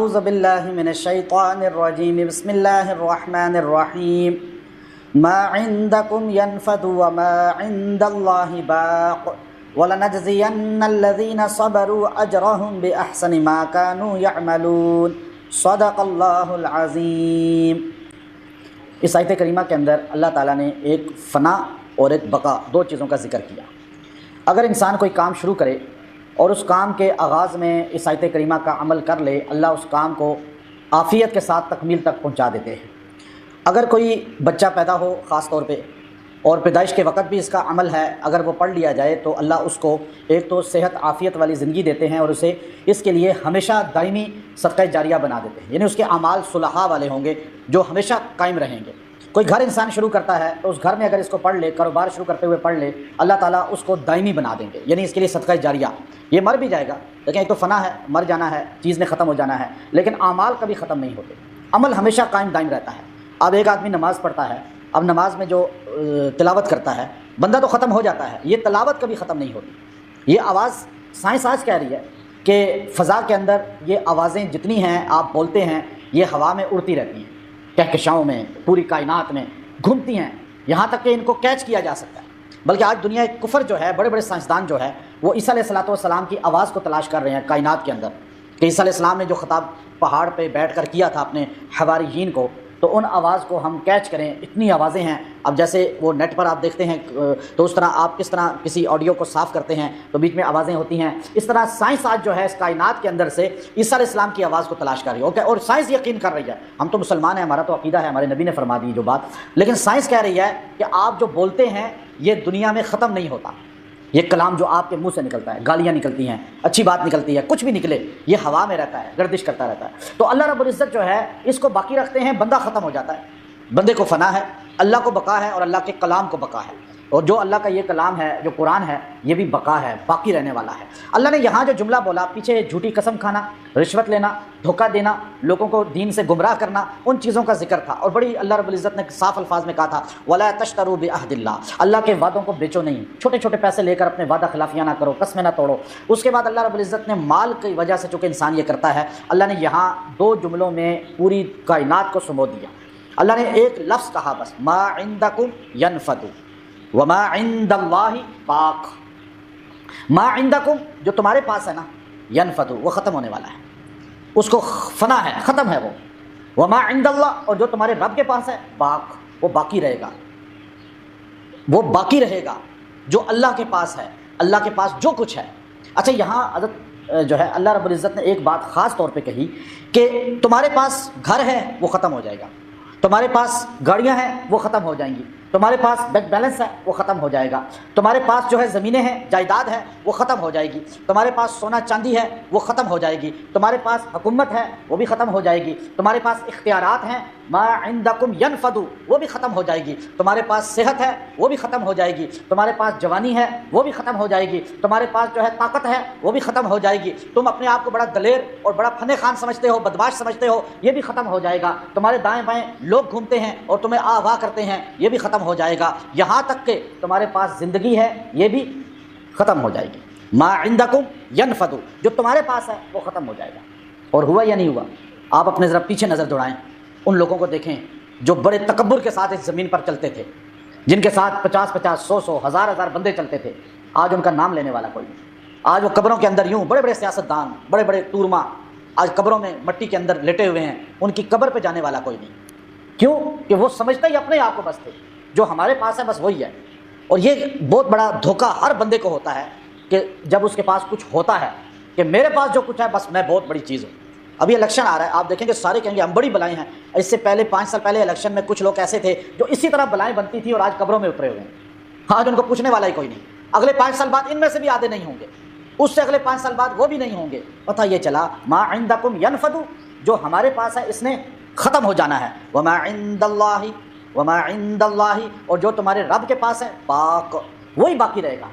اعوذ باللہ من الشیطان الرجیم بسم اللہ الرحمن الرحیم ما عندکم ینفد وما عند اللہ باق وَلَنَجْزِيَنَّ الَّذِينَ صَبَرُوا أَجْرَهُمْ بِأَحْسَنِ مَا كَانُوا يَعْمَلُونَ صدق اللہ العظیم۔ اس آیت کریمہ کے اندر اللہ تعالیٰ نے ایک فنا اور ایک بقا، دو چیزوں کا ذکر کیا۔ اگر انسان کوئی کام شروع کرے اور اس کام کے آغاز میں اس آیت کریمہ کا عمل کر لے، اللہ اس کام کو عافیت کے ساتھ تکمیل تک پہنچا دیتے ہیں۔ اگر کوئی بچہ پیدا ہو خاص طور پہ، اور پیدائش کے وقت بھی اس کا عمل ہے، اگر وہ پڑھ لیا جائے تو اللہ اس کو ایک تو صحت عافیت والی زندگی دیتے ہیں، اور اسے اس کے لیے ہمیشہ دائمی صدقہ جاریہ بنا دیتے ہیں، یعنی اس کے اعمال صلحاء والے ہوں گے جو ہمیشہ قائم رہیں گے۔ کوئی گھر انسان شروع کرتا ہے تو اس گھر میں اگر اس کو پڑھ لے، کاروبار شروع کرتے ہوئے پڑھ لے، اللہ تعالیٰ اس کو دائمی بنا دیں گے، یعنی اس کے لیے صدقہ جاریہ۔ یہ مر بھی جائے گا، لیکن ایک تو فنا ہے، مر جانا ہے، چیز نے ختم ہو جانا ہے، لیکن اعمال کبھی ختم نہیں ہوتے، عمل ہمیشہ قائم دائم رہتا ہے۔ اب ایک آدمی نماز پڑھتا ہے، اب نماز میں جو تلاوت کرتا ہے، بندہ تو ختم ہو جاتا ہے، یہ تلاوت کبھی ختم نہیں ہوتی۔ یہ آواز سائنس آج کہہ رہی ہے کہ فضا کے اندر یہ آوازیں جتنی ہیں آپ بولتے ہیں، یہ ہوا میں اڑتی رہتی ہیں، کہکشاؤں میں، پوری کائنات میں گھومتی ہیں، یہاں تک کہ ان کو کیچ کیا جا سکتا ہے۔ بلکہ آج دنیا کفر جو ہے، بڑے بڑے سائنسدان جو ہے، وہ عیسیٰ علیہ الصلوۃ والسلام کی آواز کو تلاش کر رہے ہیں کائنات کے اندر، کہ عیسیٰ علیہ السلام نے جو خطاب پہاڑ پہ بیٹھ کر کیا تھا اپنے حواریین کو، تو ان آواز کو ہم کیچ کریں۔ اتنی آوازیں ہیں، اب جیسے وہ نیٹ پر آپ دیکھتے ہیں تو اس طرح آپ کس طرح کسی آڈیو کو صاف کرتے ہیں تو بیچ میں آوازیں ہوتی ہیں، اس طرح سائنس آج جو ہے اس کائنات کے اندر سے عیسیٰ علیہ السلام کی آواز کو تلاش کر رہی ہے، اور سائنس یقین کر رہی ہے۔ ہم تو مسلمان ہیں، ہمارا تو عقیدہ ہے، ہمارے نبی نے فرما دی جو بات، لیکن سائنس کہہ رہی ہے کہ آپ جو بولتے ہیں یہ دنیا میں ختم نہیں ہوتا۔ یہ کلام جو آپ کے منہ سے نکلتا ہے، گالیاں نکلتی ہیں، اچھی بات نکلتی ہے، کچھ بھی نکلے، یہ ہوا میں رہتا ہے، گردش کرتا رہتا ہے۔ تو اللہ رب العزت جو ہے اس کو باقی رکھتے ہیں، بندہ ختم ہو جاتا ہے، بندے کو فنا ہے، اللہ کو بقا ہے، اور اللہ کے کلام کو بقا ہے۔ اور جو اللہ کا یہ کلام ہے، جو قرآن ہے، یہ بھی بقا ہے، باقی رہنے والا ہے۔ اللہ نے یہاں جو جملہ بولا، پیچھے جھوٹی قسم کھانا، رشوت لینا، دھوکہ دینا، لوگوں کو دین سے گمراہ کرنا، ان چیزوں کا ذکر تھا، اور بڑی اللہ رب العزت نے صاف الفاظ میں کہا تھا وَلَا تَشْتَرُوا بِعَهْدِ اللَّهِ، اللہ کے وعدوں کو بیچو نہیں، چھوٹے چھوٹے پیسے لے کر اپنے وعدہ خلافیاں نہ کرو، قسمیں نہ توڑو۔ اس کے بعد اللہ رب العزت نے مال کی وجہ سے چونکہ انسان یہ کرتا ہے، اللہ نے یہاں دو جملوں میں پوری کائنات کو سمو دیا۔ اللہ نے ایک لفظ کہا بس، ما عندکم ینفد وما عند اللہ باق۔ ما عندکم جو تمہارے پاس ہے نا، ینفد وہ ختم ہونے والا ہے، اس کو فنا ہے، ختم ہے وہ۔ وما عند اللہ اور جو تمہارے رب کے پاس ہے، باق وہ باقی رہے گا، وہ باقی رہے گا جو اللہ کے پاس ہے، اللہ کے پاس جو کچھ ہے۔ اچھا یہاں حضرت جو ہے اللہ رب العزت نے ایک بات خاص طور پہ کہی کہ تمہارے پاس گھر ہے وہ ختم ہو جائے گا، تمہارے پاس گاڑیاں ہیں وہ ختم ہو جائیں گی، تمہارے پاس بینک بیلنس ہے وہ ختم ہو جائے گا، تمہارے پاس جو ہے زمینیں ہیں، جائیداد ہے وہ ختم ہو جائے گی، تمہارے پاس سونا چاندی ہے وہ ختم ہو جائے گی، تمہارے پاس حکومت ہے وہ بھی ختم ہو جائے گی، تمہارے پاس اختیارات ہیں، ما عندکم ینفد وہ بھی ختم ہو جائے گی، تمہارے پاس صحت ہے وہ بھی ختم ہو جائے گی، تمہارے پاس جوانی ہے وہ بھی ختم ہو جائے گی، تمہارے پاس جو ہے طاقت ہے وہ بھی ختم ہو جائے گی، تم اپنے آپ کو بڑا دلیر اور بڑا فن خان سمجھتے ہو، بدماش سمجھتے ہو، یہ بھی ختم ہو جائے گا، تمہارے دائیں بائیں لوگ گھومتے ہیں اور تمہیں آ واہ کرتے ہیں، یہ بھی ختم ہو جائے گا، یہاں تک کہ تمہارے پاس زندگی ہے یہ بھی ختم ہو جائے گی۔ ما عندکم ینفد جو تمہارے پاس ہے وہ ختم ہو جائے گا۔ اور ہوا یا نہیں ہوا؟ آپ اپنے ذرا پیچھے نظر دوڑائیں، ان لوگوں کو دیکھیں جو بڑے تکبر کے ساتھ اس زمین پر چلتے تھے، جن کے ساتھ 50 100 1000 بندے چلتے تھے، آج ان کا نام لینے والا کوئی نہیں۔ آج وہ قبروں کے اندر یوں بڑے بڑے سیاستدان، بڑے بڑے تورما آج قبروں میں مٹی کے اندر لیٹے ہوئے ہیں، ان کی قبر پہ جانے والا کوئی نہیں۔ کیوں؟ کہ وہ سمجھتا ہی اپنے آپ کو بس تھے، جو ہمارے پاس ہے بس وہی ہے۔ اور یہ بہت بڑا دھوکہ ہر بندے کو ہوتا ہے کہ جب اس کے پاس کچھ ہوتا ہے کہ میرے پاس جو کچھ ہے بس میں بہت بڑی چیز ہوں۔ ابھی الیکشن آ رہا ہے، آپ دیکھیں گے سارے کہیں گے ہم بڑی بلائیں ہیں۔ اس سے پہلے 5 سال پہلے الیکشن میں کچھ لوگ ایسے تھے جو اسی طرح بلائیں بنتی تھی اور آج قبروں میں اترے ہوئے ہیں، آج ان کو پوچھنے والا ہی کوئی نہیں۔ اگلے 5 سال بعد ان میں سے بھی آدھے نہیں ہوں گے، اس سے اگلے 5 سال بعد وہ بھی نہیں ہوں گے۔ پتہ یہ چلا ما عندکم ینفد جو ہمارے پاس ہے اس نے ختم ہو جانا ہے، وما عند اللہ وما عند اللہ اور جو تمہارے رب کے پاس ہے باق وہی باقی رہے گا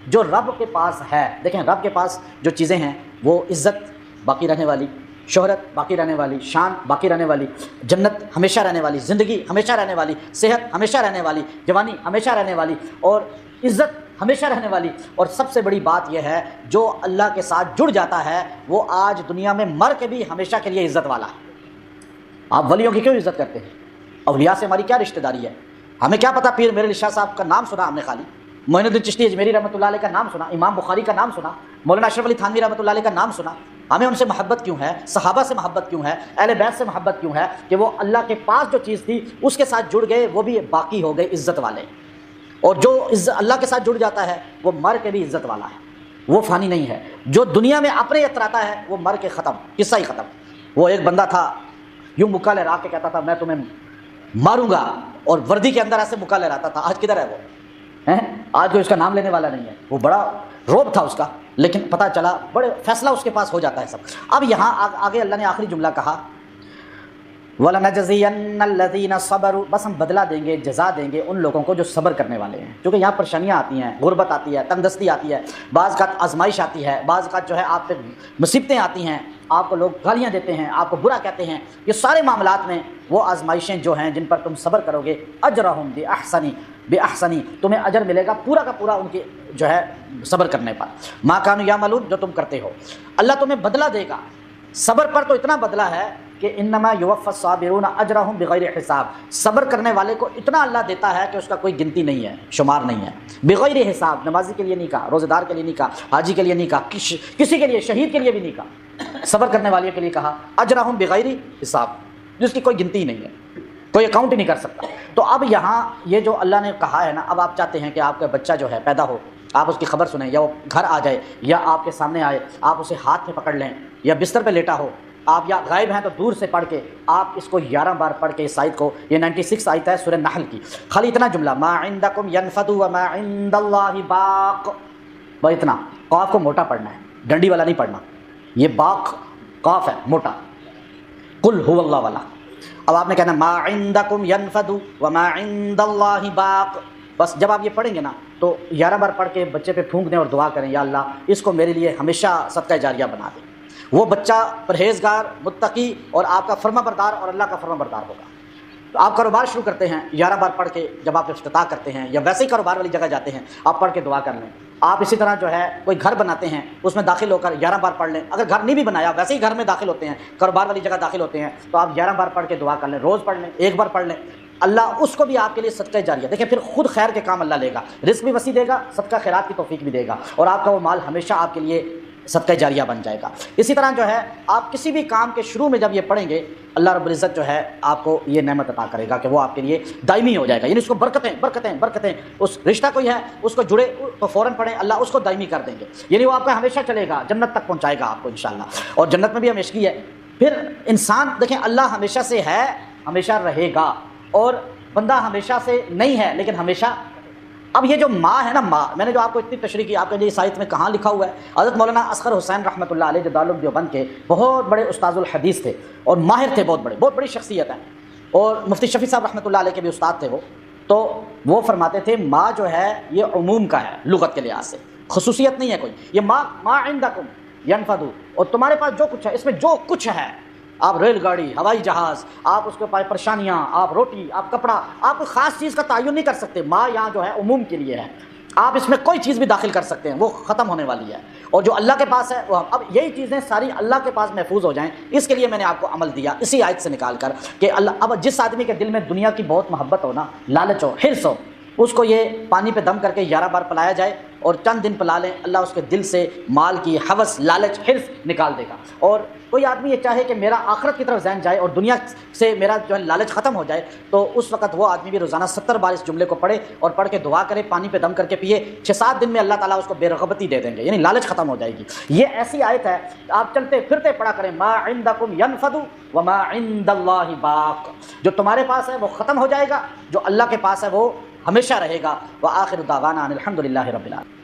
جو رب کے پاس ہے۔ دیکھیں رب کے پاس جو چیزیں ہیں وہ عزت باقی رہنے والی، شہرت باقی رہنے والی، شان باقی رہنے والی، جنت ہمیشہ رہنے والی، زندگی ہمیشہ رہنے والی، صحت ہمیشہ رہنے والی، جوانی ہمیشہ رہنے والی، اور عزت ہمیشہ رہنے والی، اور سب سے بڑی بات یہ ہے جو اللہ کے ساتھ جڑ جاتا ہے وہ آج دنیا میں مر کے بھی ہمیشہ کے لیے عزت والا ہے۔ آپ ولیوں کی کیوں عزت کرتے ہیں؟ اولیاء سے ہماری کیا رشتہ داری ہے؟ ہمیں کیا پتہ، پیر میرے علی شاہ صاحب کا نام سنا ہم نے، خالی معین الدین چشتی اجمیری رحمۃ اللہ علیہ کا نام سنا، امام بخاری کا نام سنا، مولانا اشرف علی تھانوی رحمۃ اللہ علیہ کا نام سنا۔ ہمیں ان سے محبت کیوں ہے؟ صحابہ سے محبت کیوں ہے؟ اہل بیت سے محبت کیوں ہے؟ کہ وہ اللہ کے پاس جو چیز تھی اس کے ساتھ جڑ گئے، وہ بھی باقی ہو گئے عزت والے، اور جو اللہ کے ساتھ جڑ جاتا ہے وہ مر کے بھی عزت والا ہے، وہ فانی نہیں ہے۔ جو دنیا میں اپنے اتراتا ہے وہ مر کے ختم، قصہ ہی ختم۔ وہ ایک بندہ تھا یوں مکہ لہرا کے کہتا تھا میں تمہیں ماروں گا، اور وردی کے اندر ایسے مکہ لہراتا تھا۔ آج کدھر ہے وہ؟ آج کوئی اس کا نام لینے والا نہیں ہے۔ وہ بڑا روب تھا اس کا، لیکن پتہ چلا بڑے فیصلہ اس کے پاس ہو جاتا ہے سب۔ اب یہاں آگے اللہ نے آخری جملہ کہا وَلَنَجْزِيَنَّ الَّذِينَ صَبَرُوا، بس ہم بدلہ دیں گے، جزا دیں گے ان لوگوں کو جو صبر کرنے والے ہیں۔ کیونکہ یہاں پریشانیاں آتی ہیں، غربت آتی ہے، تنگ دستی آتی ہے، بعض کا آزمائش آتی ہے، بعض کا جو ہے آپ پہ مصیبتیں آتی ہیں، آپ کو لوگ گالیاں دیتے ہیں، آپ کو برا کہتے ہیں۔ یہ سارے معاملات میں وہ آزمائشیں جو ہیں جن پر تم صبر کرو گے، اجرہم بِأَحْسَنِ، تمہیں اجر ملے گا پورا کا پورا ان کے جو ہے صبر کرنے پر، مَا كَانُوا يَعْمَلُونَ، جو تم کرتے ہو۔ اللہ تمہیں بدلہ دے گا، صبر پر تو اتنا بدلہ ہے کہ انما یوفی الصابرون اجرہم بغیر حساب، صبر کرنے والے کو اتنا اللہ دیتا ہے کہ اس کا کوئی گنتی نہیں ہے، شمار نہیں ہے، بغیر حساب۔ نمازی کے لیے نہیں کہا، روزہ دار کے لیے نہیں کہا، حاجی کے لیے نہیں کہا، کسی کے لیے، شہید کے لیے بھی نہیں کہا، صبر کرنے والے کے لیے کہا اجرہم بغیر حساب، جس کی کوئی گنتی ہی نہیں ہے، کوئی اکاؤنٹ ہی نہیں کر سکتا۔ تو اب یہاں یہ جو اللہ نے کہا ہے نا، اب آپ چاہتے ہیں کہ آپ کا بچہ جو ہے پیدا ہو، آپ اس کی خبر سنیں، یا وہ گھر آ جائے، یا آپ کے سامنے آئے، آپ اسے ہاتھ میں پکڑ لیں، یا بستر پہ لیٹا ہو، آپ یا غائب ہیں تو دور سے پڑھ کے آپ اس کو 11 بار پڑھ کے اس آیت کو، یہ 96 آیت ہے سورہ نحل کی، خالی اتنا جملہ ما عندکم ینفد وما عند اللہ باق، بس اتنا، قاف کو موٹا پڑھنا ہے، ڈنڈی والا نہیں پڑھنا، یہ باق قاف ہے موٹا، قل هو اللہ والا۔ اب آپ نے کہنا ما عندکم ینفد وما عند اللہ باق، بس جب آپ یہ پڑھیں گے نا تو 11 بار پڑھ کے بچے پہ پھونک دیں اور دعا کریں یا اللہ اس کو میرے لیے ہمیشہ صدقہ جاریہ بنا دیں۔ وہ بچہ پرہیزگار، متقی اور آپ کا فرما بردار اور اللہ کا فرما بردار ہوگا۔ تو آپ کاروبار شروع کرتے ہیں 11 بار پڑھ کے، جب آپ افتتاح کرتے ہیں یا ویسے ہی کاروبار والی جگہ جاتے ہیں آپ پڑھ کے دعا کر لیں۔ آپ اسی طرح جو ہے کوئی گھر بناتے ہیں اس میں داخل ہو کر 11 بار پڑھ لیں، اگر گھر نہیں بھی بنایا ویسے ہی گھر میں داخل ہوتے ہیں، کاروبار والی جگہ داخل ہوتے ہیں تو آپ 11 بار پڑھ کے دعا کر لیں، روز پڑھ لیں، ایک بار پڑھ لیں، اللہ اس کو بھی آپ کے لیے صدقہ جاریہ، دیکھیں پھر خود خیر کے کام اللہ لے گا، رزق بھی وسیع دے گا، صدقہ خیرات کی توفیق بھی دے گا، اور آپ کا وہ مال ہمیشہ آپ کے لیے صدقہ جاریہ بن جائے گا۔ اسی طرح جو ہے آپ کسی بھی کام کے شروع میں جب یہ پڑھیں گے اللہ رب العزت جو ہے آپ کو یہ نعمت عطا کرے گا کہ وہ آپ کے لیے دائمی ہو جائے گا، یعنی اس کو برکتیں برکتیں برکتیں، اس رشتہ کوئی ہے اس کو جڑے تو فوراً پڑھیں، اللہ اس کو دائمی کر دیں گے، یعنی وہ آپ کا ہمیشہ چلے گا، جنت تک پہنچائے گا آپ کو انشاءاللہ، اور جنت میں بھی ہمیشگی ہے۔ پھر انسان دیکھیں اللہ ہمیشہ سے ہے، ہمیشہ رہے گا، اور بندہ ہمیشہ سے نہیں ہے لیکن ہمیشہ۔ اب یہ جو ماں ہے نا، ماں، میں نے جو آپ کو اتنی تشریح کی، آپ کے لیے اس آیت میں کہاں لکھا ہوا ہے؟ حضرت مولانا اصغر حسین رحمۃ اللہ علیہ جو دارالعلوم دیوبند کے بہت بڑے استاذ الحدیث تھے اور ماہر تھے، بہت بڑی شخصیت ہیں، اور مفتی شفیع صاحب رحمۃ اللہ علیہ کے بھی استاد تھے وہ، تو وہ فرماتے تھے ماں جو ہے یہ عموم کا ہے لغت کے لحاظ سے، خصوصیت نہیں ہے کوئی، یہ ما عندکم ینفد، اور تمہارے پاس جو کچھ ہے، اس میں جو کچھ ہے، آپ ریل گاڑی، ہوائی جہاز، آپ اس کے پاس پریشانیاں، آپ روٹی، آپ کپڑا، آپ کوئی خاص چیز کا تعین نہیں کر سکتے، ماں یہاں جو ہے عموم کے لیے ہے، آپ اس میں کوئی چیز بھی داخل کر سکتے ہیں، وہ ختم ہونے والی ہے، اور جو اللہ کے پاس ہے وہ اب یہی چیزیں ساری اللہ کے پاس محفوظ ہو جائیں، اس کے لیے میں نے آپ کو عمل دیا اسی آیت سے نکال کر کہ اللہ، اب جس آدمی کے دل میں دنیا کی بہت محبت ہو نا، لالچ ہو، حرص ہو، اس کو یہ پانی پہ دم کر کے 11 بار پلایا جائے اور چند دن پلا لیں، اللہ اس کے دل سے مال کی حوث، لالچ، حرص نکال دے گا۔ اور کوئی آدمی یہ چاہے کہ میرا آخرت کی طرف ذہن جائے اور دنیا سے میرا جو ہے لالچ ختم ہو جائے، تو اس وقت وہ آدمی بھی روزانہ 70 بار اس جملے کو پڑھے اور پڑھ کے دعا کرے، پانی پہ دم کر کے پیے، 6-7 دن میں اللہ تعالیٰ اس کو بے رغبتی دے دیں گے، یعنی لالچ ختم ہو جائے گی۔ یہ ایسی آیت ہے آپ چلتے پھرتے پڑھا کریں، ما عندکم ینفد وما عند اللہ باق، جو تمہارے پاس ہے وہ ختم ہو جائے گا، جو اللہ کے پاس ہے وہ ہمیشہ رہے گا۔ وآخر دعوانا ان الحمد للہ رب العالمین۔